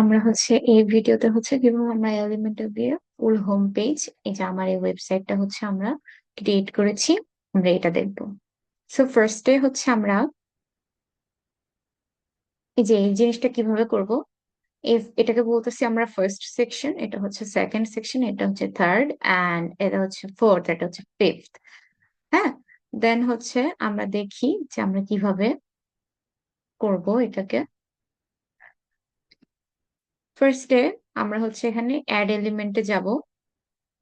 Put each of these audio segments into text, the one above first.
আমরা এই ভিডিওতে কিভাবে আমরা এলিমেন্টর দিয়ে ফুল হোম পেজ এই যে আমার এই ওয়েবসাইটটা আমরা ক্রিয়েট করেছি আমরা এটা দেখবো। সো ফার্স্টে আমরা এই জিনিসটা কিভাবে করব, এটাকে বলতেছি আমরা ফার্স্ট সেকশন, এটা সেকেন্ড সেকশন, এটা থার্ড, এন্ড এটা ফোর্থ, এটা ফিফথ। হ্যাঁ, দেন আমরা দেখি যে আমরা কিভাবে করব এটাকে। ফার্স্টে আমরা এখানে অ্যাড এলিমেন্টে যাব।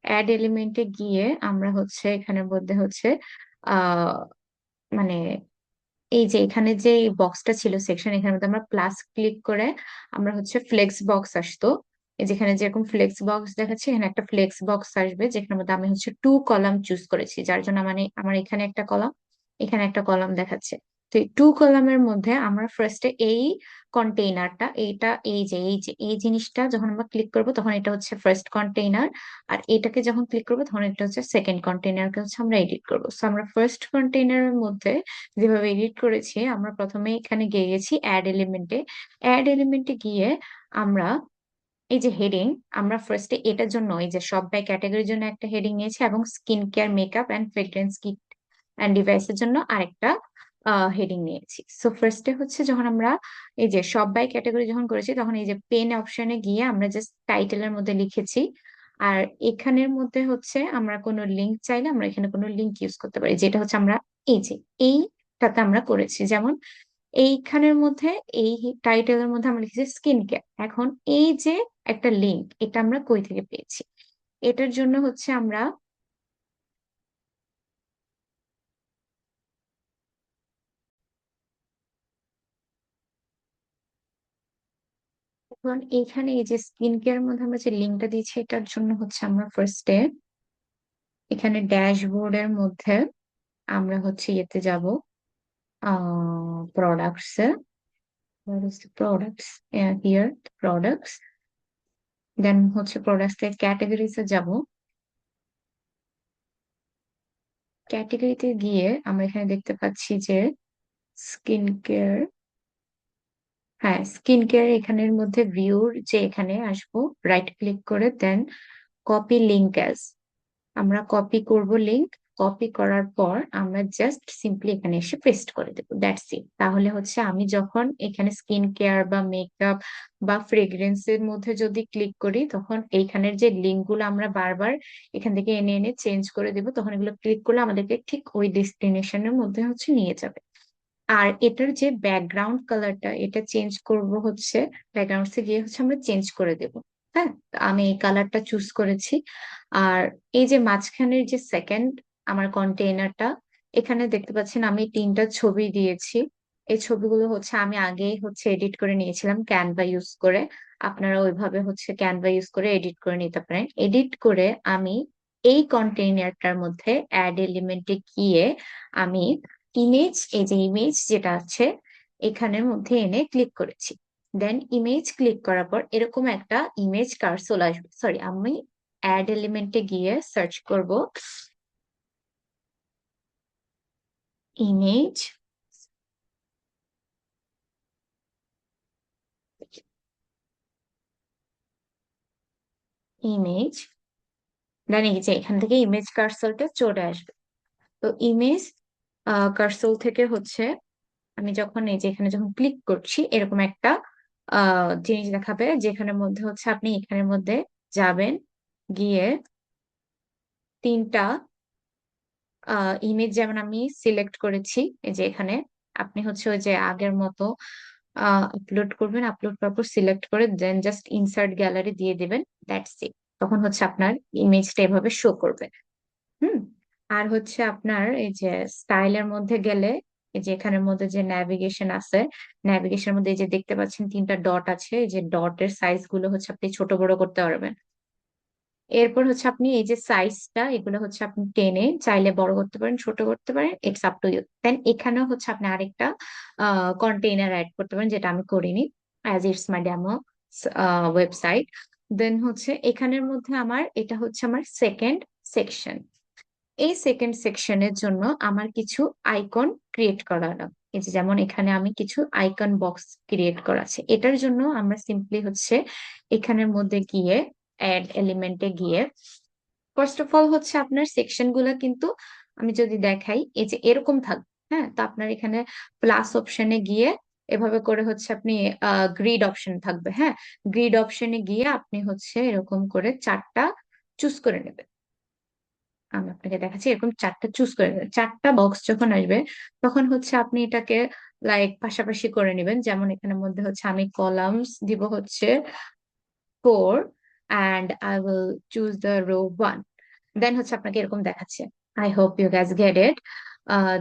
অ্যাড এলিমেন্টে গিয়ে আমরা এখানের মধ্যে আহ মানে এই যে এখানে যে বক্সটা ছিল সেকশন, এখানের মধ্যে আমরা প্লাস ক্লিক করে আমরা ফ্লেক্স বক্স আসতো। এই যেখানে যেরকম ফ্লেক্স বক্স দেখাচ্ছে, এখানে একটা ফ্লেক্স বক্স আসবে যেখানের মধ্যে আমি টু কলাম চুজ করেছি, যার জন্য মানে আমার এখানে একটা কলাম, এখানে একটা কলাম দেখাচ্ছে। তো এই টু কলামের মধ্যে আমরা ফার্স্টে এই কন্টেইনারটা, এইটা এই জিনিসটা যখন আমরা ক্লিক করব তখন এটা ফার্স্ট কন্টেইনার, আর এটাকে যখন ক্লিক করবো তখন এটা সেকেন্ড কন্টেইনারকে আমরা এডিট করবো। সো আমরা ফার্স্ট কন্টেইনারের মধ্যে যেভাবে এডিট করেছি, আমরা প্রথমে এখানে গিয়ে গেছি অ্যাড এলিমেন্টে। অ্যাড এলিমেন্টে গিয়ে আমরা এই যে হেডিং, আমরা ফার্স্টে এটার জন্য এই যে শপ বাই ক্যাটাগরির জন্য একটা হেডিং নিয়েছি, এবং skin care, makeup and fragrance kit and ডিভাইসের জন্য আরেকটা হেডিং নিয়েছি। সো ফার্স্টে যখন আমরা এই যে শপ বাই ক্যাটাগরি যখন করেছি, তখন এই যে পেন অপশনে গিয়ে আমরা জাস্ট টাইটেলের মধ্যে লিখেছি। আর এখানের মধ্যে আমরা কোনো লিঙ্ক চাইলে আমরা এখানে কোনো লিঙ্ক ইউজ করতে পারি, যেটা আমরা এই যে এইটাতে আমরা করেছি। যেমন এইখানের মধ্যে এই টাইটেলের মধ্যে আমরা লিখেছি স্কিন কেয়ার। এখন এই যে একটা লিঙ্ক, এটা আমরা কই থেকে পেয়েছি? এটার জন্য আমরা এখন এইখানে এই যে স্কিন কেয়ার মধ্যে আমরা যে লিঙ্কটা দিয়েছি, এটার জন্য আমরা ফার্স্টে এখানে ড্যাশবোর্ডের মধ্যে আমরা ইয়েতে যাব, প্রোডাক্টস এ। Products, here products, then products এর ক্যাটাগরিজ এ যাব। ক্যাটাগরিতে গিয়ে আমরা এখানে দেখতে পাচ্ছি যে স্কিন কেয়ার। হ্যাঁ, স্কিন কেয়ার এখানের মধ্যে ভিউর যে এখানে আসবো, রাইট ক্লিক করে দেন কপি লিঙ্ক অ্যাজ, আমরা কপি করব লিংক। কপি করার পর আমরা জাস্ট সিম্পলি এখানে এসে পেস্ট করে দেবো, দ্যাটস ইট। তাহলে আমি যখন এখানে স্কিন কেয়ার বা মেকআপ বা ফ্রেগ্রেন্স এর মধ্যে যদি ক্লিক করি, তখন এইখানের যে লিঙ্ক গুলো আমরা বারবার এখান থেকে এনে এনে চেঞ্জ করে দেবো, তখন এগুলো ক্লিক করলে আমাদেরকে ঠিক ওই ডেস্টিনেশনের মধ্যে নিয়ে যাবে। আর এটার যে ব্যাকগ্রাউন্ড কালারটা, এটা চেঞ্জ করব ব্যাকগ্রাউন্ডসে গিয়ে আমরা চেঞ্জ করে দেব। হ্যাঁ, তো আমি এই কালারটা চুজ করেছি। আর এই যে মাঝখানের যে সেকেন্ড আমার কন্টেইনারটা, এখানে দেখতে পাচ্ছেন আমি তিনটা ছবি দিয়েছি। এই ছবিগুলো আমি আগেই এডিট করে নিয়েছিলাম ক্যানভা ইউজ করে। আপনারা ওইভাবে ক্যানভা ইউজ করে এডিট করে নিতে পারেন। এডিট করে আমি এই কন্টেইনারটার মধ্যে অ্যাড এলিমেন্টে গিয়ে আমি ইমেজ, এই যে ইমেজ যেটা আছে এখানের মধ্যে এনে ক্লিক করেছি। দেন ইমেজ ক্লিক করার পর এরকম একটা ইমেজ কার্সর আসবে। সরি, আমি অ্যাড এলিমেন্টে গিয়ে সার্চ করব ইমেজ, ইমেজ, দেন এই যে এখান থেকে ইমেজ কার্সরটা চলে আসবে। তো ইমেজ কার্সর থেকে আমি যখন এই যে এখানে যখন ক্লিক করছি, এরকম একটা জিনিস দেখাবে, যেখানের মধ্যে আপনি এখানের মধ্যে যাবেন, গিয়ে তিনটা ইমেজ যেমন আমি সিলেক্ট করেছি, এই যে এখানে আপনি ওই যে আগের মতো আপলোড করবেন, আপলোড করার পর সিলেক্ট করে দেন জাস্ট ইনসার্ট গ্যালারি দিয়ে দিবেন, দ্যাটস ইট। তখন আপনার ইমেজটা এভাবে শো করবে। হুম। আর আপনার এই যে স্টাইলের মধ্যে গেলে, এই যে এখানের মধ্যে যে ন্যাভিগেশন আছে, ন্যাভিগেশনের মধ্যে এই যে দেখতে পাচ্ছেন তিনটা ডট আছে, এই যে ডটের সাইজ গুলো আপনি ছোট বড় করতে পারবেন। এরপর আপনি এই যে সাইজটা, এগুলো আপনি টেনে চাইলে বড় করতে পারেন, ছোট করতে পারেন, ইটস আপ টু ইউ। দেন এখানেও আপনি আরেকটা কন্টেইনার অ্যাড করতে পারেন, যেটা আমি করিনি, as it's my demo website. Then এখানের মধ্যে আমার এটা আমার সেকেন্ড সেকশন। এই সেকেন্ড সেকশনের জন্য আমার কিছু আইকন ক্রিয়েট করা এই যে যেমন এখানে আমি কিছু আইকন বক্স ক্রিয়েট করা আছে, এটার জন্য আমরা সিম্পলি হচ্ছে এখানের মধ্যে গিয়ে অ্যাড এলিমেন্টে গিয়ে ফার্স্ট অফ অল হচ্ছে আপনার সেকশন গুলা কিন্তু আমি যদি দেখাই এই যে এরকম থাকবে। হ্যাঁ, তো আপনার এখানে প্লাস অপশনে গিয়ে এভাবে করে হচ্ছে আপনি গ্রিড অপশন থাকবে। হ্যাঁ, গ্রিড অপশনে গিয়ে আপনি হচ্ছে এরকম করে চারটা চুজ করে নেবেন। আমি আপনাকে দেখাচ্ছি, এরকম চারটা চুজ করে নেবেন। চারটা বক্স যখন আসবে তখন হচ্ছে আপনি এটাকে লাইক পাশাপাশি করে নেবেন। যেমন এখানের মধ্যে হচ্ছে আমি কলামস দিব হচ্ছে 4 and I will choose the row 1. দেন হচ্ছে আপনাকে এরকম দেখাচ্ছে। I hope you guys get it.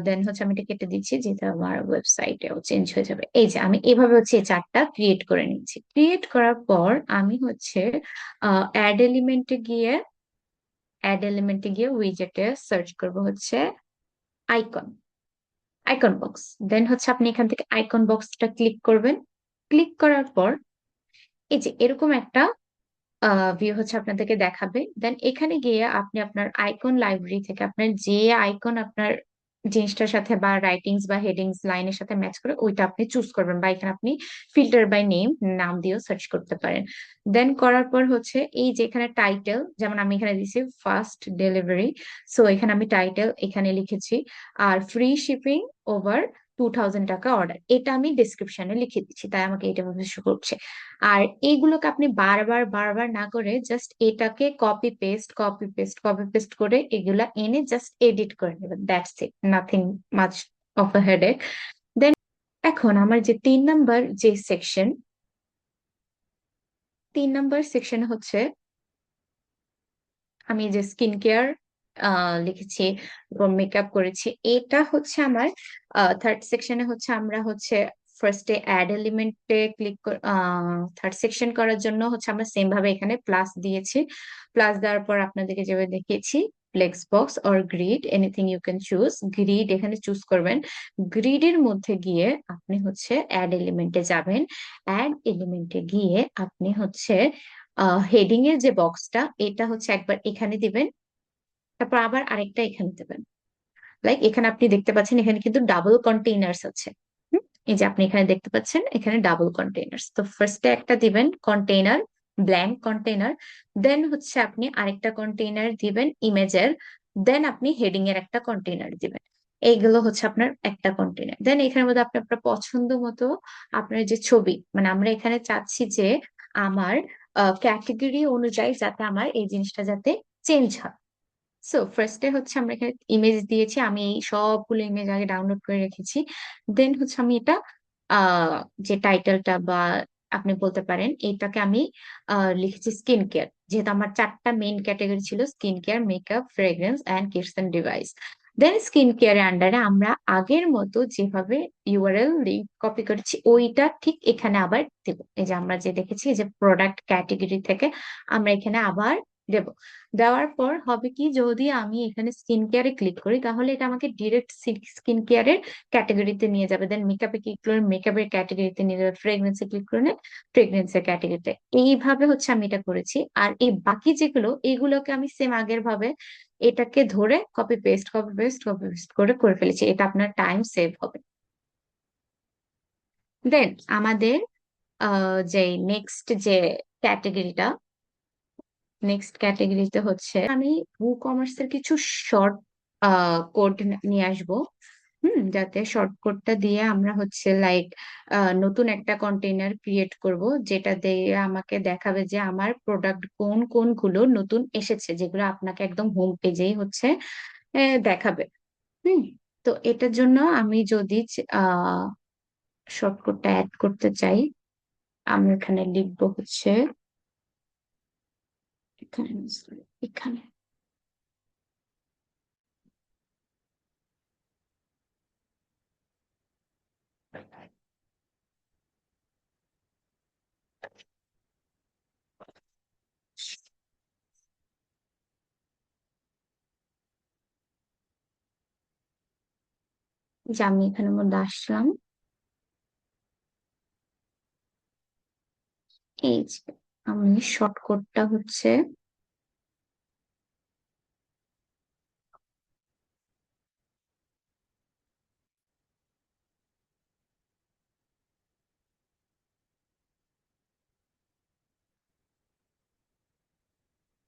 Then হচ্ছে আমি এটা কেটে দিচ্ছি, যেটা আমার ওয়েবসাইটেও চেঞ্জ হয়ে যাবে। এই যে আমি এভাবে হচ্ছে এই চারটা ক্রিয়েট করে নিচ্ছি। ক্রিয়েট করার পর আমি হচ্ছে অ্যাড এলিমেন্টে গিয়ে উইজেটে সার্চ করব হচ্ছে আইকন, আইকন বক্স। দেন হচ্ছে আপনি এখান থেকে আইকন বক্সটা ক্লিক করবেন। ক্লিক করার পর এই যে এরকম একটা ভিউ হচ্ছে আপনাদেরকে দেখাবে। দেন এখানে গিয়ে আপনি আপনার আইকন লাইব্রেরি থেকে আপনার যে আইকন আপনার জিনিসটার সাথে বা রাইটিংস বা হেডিংস লাইনের সাথে ম্যাচ করে ওইটা আপনি চুজ করবেন, বা এখানে আপনি ফিল্টার বাই নেম নাম দিয়েও সার্চ করতে পারেন। দেন করার পর হচ্ছে এই যে এখানে টাইটেল, যেমন আমি এখানে দিছি ফার্স্ট ডেলিভারি, সো এখানে আমি টাইটেল এখানে লিখেছি। আর ফ্রি শিপিং ওভার 2000 টাকা অর্ডার, এটা আমি ডিসক্রিপশনে লিখে দিচ্ছি, তাই আমাকে এটা ভাবে শো করছে। আর এইগুলোকে আপনি বারবার বারবার না করে জাস্ট এটাকে copy paste copy paste copy paste করে এগুলা এনে জাস্ট এডিট করে নেবেন, that's it, nothing much of a headache. Then এখন আমার যে 3 নাম্বার যে সেকশন, 3 নাম্বার সেকশন হচ্ছে আমি যে স্কিন কেয়ার লিখেছি এবং মেকআপ করেছি, এটা হচ্ছে আমার থার্ড সেকশনে হচ্ছে আমরা হচ্ছে ফার্স্টে অ্যাড এলিমেন্টে ক্লিক, থার্ড সেকশন করার জন্য হচ্ছে আমরা সেম ভাবে এখানে প্লাস দিয়েছি। প্লাস দেওয়ার পর আপনাদেরকে যেভাবে দেখিয়েছি flex box or grid anything you can choose, grid এখানে চুজ করবেন। গ্রিডের মধ্যে গিয়ে আপনি হচ্ছে অ্যাড এলিমেন্টে যাবেন। অ্যাড এলিমেন্টে গিয়ে আপনি হচ্ছে হেডিং এর যে বক্সটা এটা হচ্ছে একবার এখানে দিবেন, তারপর আবার আরেকটা এখানে দেবেন। লাইক এখানে আপনি দেখতে পাচ্ছেন এখানে কিন্তু ডাবল কন্টেইনার্স আছে। হুম, এই যে আপনি এখানে দেখতে পাচ্ছেন এখানে ডাবল কন্টেইনার্স, তো ফার্স্টে একটা দিবেন কন্টেইনার, ব্ল্যাঙ্ক কন্টেইনার। দেন হচ্ছে আপনি আরেকটা কন্টেইনার দিবেন ইমেজের। দেন আপনি হেডিং এর একটা কন্টেইনার দিবেন। এইগুলো হচ্ছে আপনার একটা কন্টেইনার। দেন এখানের মধ্যে আপনি আপনার পছন্দ মতো আপনার যে ছবি, মানে আমরা এখানে চাচ্ছি যে আমার ক্যাটেগরি অনুযায়ী যাতে আমার এই জিনিসটা যাতে চেঞ্জ হয়। সো ফার্স্টে হচ্ছে আমরা এখানে ইমেজ দিয়েছি, আমি এই সবগুলো ইমেজ আগে ডাউনলোড করে রেখেছি। দেন হচ্ছে আমি এটা যে টাইটেলটা বা আপনি বলতে পারেন এটাকে আমি লিখেছি স্কিন কেয়ার, যেহেতু আমার চারটা মেইন ক্যাটাগরি ছিল skin care, makeup, fragrance and kids and device. Then skin কেয়ারের আন্ডারে আমরা আগের মতো যেভাবে ইউআরএল লিঙ্ক কপি করেছি ওইটা ঠিক এখানে আবার দেবো। এই যে আমরা যে দেখেছি এই যে প্রোডাক্ট ক্যাটেগরি থেকে আমরা এখানে আবার দেব। দেওয়ার পর হবে কি, যদি আমি এখানে স্কিন কেয়ারে ক্লিক করি তাহলে এটা আমাকে ডিরেক্ট স্কিন কেয়ারের ক্যাটাগরিতে নিয়ে যাবে। দেন মেকআপে ক্লিক করলে মেকআপের ক্যাটাগরিতে নিয়ে যাবে, ফ্রেগ্রেন্সে ক্লিক করলে ফ্রেগ্রেন্সের ক্যাটাগরিতে। এইভাবে হচ্ছে আমি এটা করেছি। আর এই বাকি যেগুলো এগুলোকে আমি সেম আগের ভাবে এটাকে ধরে copy paste copy paste copy paste করে করে ফেলেছি, এটা আপনার টাইম সেভ হবে। দেন আমাদের যে নেক্সট যে ক্যাটাগরিটা, নেক্সট ক্যাটাগরিতে হচ্ছে আমি ই কমার্সের কিছু শর্ট কোড নিয়ে আসবো। যাতে শর্ট কোডটা দিয়ে আমরা হচ্ছে লাইক নতুন একটা কন্টেইনার ক্রিয়েট করব, যেটা দিয়ে আমাকে দেখাবে যে আমার প্রোডাক্ট কোন কোন গুলো নতুন এসেছে, যেগুলো আপনাকে একদম হোম পেজেই হচ্ছে দেখাবে। হুম, তো এটার জন্য আমি যদি আহ শর্ট কোডটা অ্যাড করতে চাই, আমি এখানে লিখবো হচ্ছে এখানে এখানে যে আমি এখানের মধ্যে আসলাম। এই যে আমি শর্টকাটটা হচ্ছে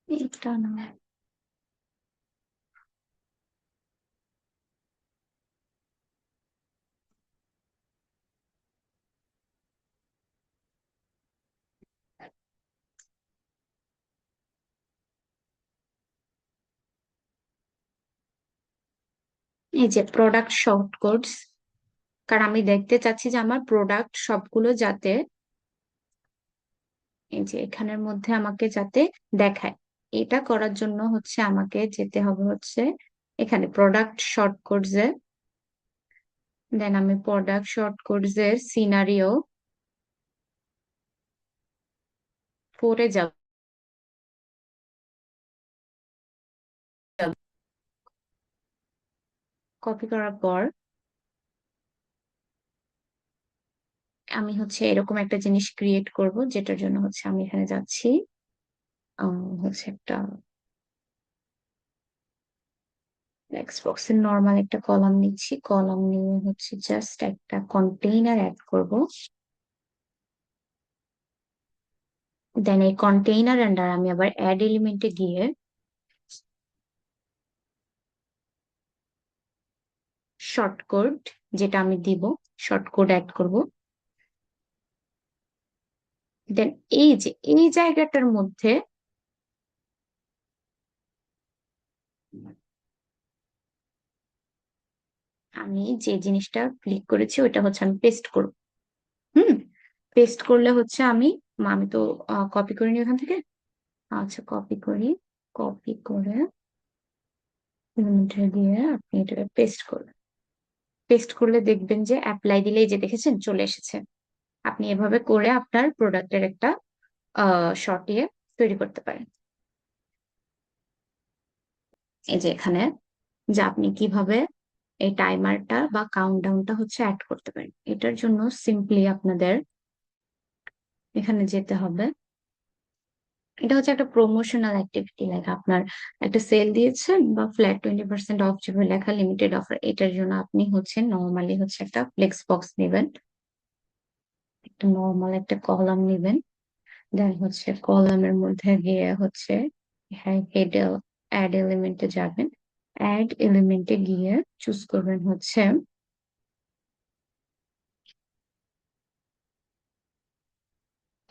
এটা না। এই যে প্রোডাক্ট শর্ট কোডস, কারণ আমি দেখতে চাচ্ছি যে আমার প্রোডাক্ট সবগুলো যাতে এই যে এখানের মধ্যে আমাকে যাতে দেখায়। এটা করার জন্য হচ্ছে আমাকে যেতে হবে হচ্ছে এখানে প্রোডাক্ট শর্ট কোডস এ, দেন আমি প্রোডাক্ট শর্ট কোডস এর সিনারিও ফোরে যাব। কপি করার পর আমি হচ্ছে এরকম একটা জিনিস ক্রিয়েট করব, যেটার জন্য হচ্ছে আমি এখানে যাচ্ছি। হচ্ছে একটা টেক্সট বক্সের নর্মাল একটা কলাম নিচ্ছি, কলাম নিয়ে হচ্ছে জাস্ট একটা কন্টেইনার অ্যাড করব। দেন এই কন্টেইনার আন্ডার আমি আবার অ্যাড এলিমেন্টে গিয়ে শর্ট কোড যেটা আমি দিব, শর্ট কোড অ্যাড করব। দেন এই যে এই জায়গাটার মধ্যে আমি যে জিনিসটা ক্লিক করেছি ওটা হচ্ছে আমি পেস্ট করব। হুম, পেস্ট করলে হচ্ছে আমি আমি তো কপি করে নিই ওখান থেকে। আচ্ছা, কপি করি, কপি করে এলিমেন্টে দিয়ে আপনি এটাকে পেস্ট করবেন। পেস্ট করলে দেখবেন যে অ্যাপ্লাই দিলেই যে দেখেছেন চলে এসেছে। আপনি এভাবে করে আপনার প্রোডাক্টের একটা শর্ট ইয়ে তৈরি করতে পারেন। এই যে এখানে যে আপনি কিভাবে এই টাইমারটা বা কাউন্টডাউনটা হচ্ছে অ্যাড করতে পারেন, এটার জন্য সিম্পলি আপনাদের এখানে যেতে হবে। এটা হচ্ছে একটা প্রমোশনাল অ্যাক্টিভিটি, লাইক আপনার একটা সেল দিয়েছেন বা ফ্ল্যাট 20% অফ যেভাবে লেখা লিমিটেড অফার, এটার জন্য আপনি হচ্ছে নর্মালি হচ্ছে একটা ফ্লেক্স বক্স নেবেন, একটা নর্মাল একটা কলাম নেবেন। দেন হচ্ছে কলামের মধ্যে গিয়ে হচ্ছে হ্যাঁ হেড অ্যাড এলিমেন্টে যাবেন। অ্যাড এলিমেন্টে গিয়ে চুজ করবেন হচ্ছে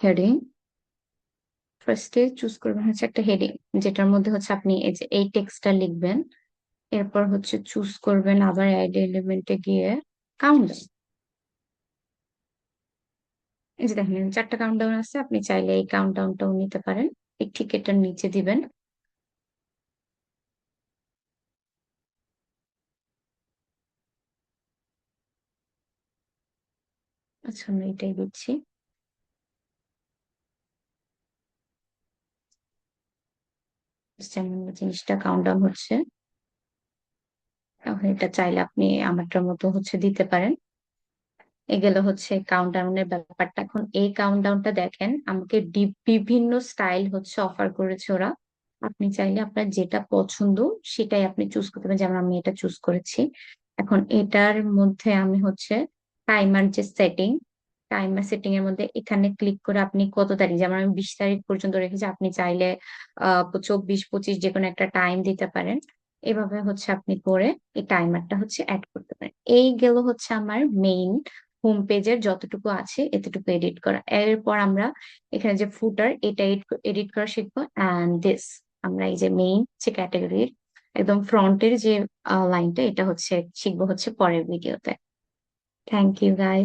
হেডিং। ফার্স্টে চুজ করবেন হচ্ছে একটা হেডিং, যেটার মধ্যে হচ্ছে আপনি এই যে এই টেক্সটটা লিখবেন। এরপর হচ্ছে চুজ করবেন আবার অ্যাড এলিমেন্টে গিয়ে কাউন্টডাউন। এই যে দেখেন চারটা কাউন্টডাউন আছে, আপনি চাইলে এই কাউন্টডাউনটাও নিতে পারেন। এই ঠিক এটার নিচে দিবেন। আচ্ছা, আমি এটাই দিচ্ছি। যেমন জিনিসটা কাউন্টডাউন হচ্ছে, এখন এটা চাইলে আপনি আমারটার মতো হচ্ছে দিতে পারেন। এগুলো হচ্ছে কাউন্টডাউনের ব্যাপারটা। এখন এই কাউন্টডাউনটা দেখেন আমাকে বিভিন্ন স্টাইল হচ্ছে অফার করেছে ওরা। আপনি চাইলে আপনার যেটা পছন্দ সেটাই আপনি চুজ করতে পারেন, যেমন আমি এটা চুজ করেছি। এখন এটার মধ্যে আমি হচ্ছে টাইমার যে সেটিং, টাইমার সেটিং এর মধ্যে এখানে ক্লিক করে আপনি কত তারিখ, যেমন আমি 20 তারিখ পর্যন্ত রেখেছি, আপনি চাইলে 24, 25 যে কোনো একটা টাইম দিতে পারেন। এভাবে হচ্ছে আপনি করে এই টাইমারটা হচ্ছে অ্যাড করতে পারেন। এই গেল হচ্ছে আমার মেইন হোম পেজের যতটুকু আছে এতটুকু এডিট করা। এরপর আমরা এখানে যে ফুটার এটা এডিট করা শিখবো। অ্যান্ড দিস আমরা এই যে মেইন যে ক্যাটাগরির একদম ফ্রন্টের যে লাইনটা, এটা হচ্ছে শিখবো হচ্ছে পরের ভিডিওতে। Thank you guys.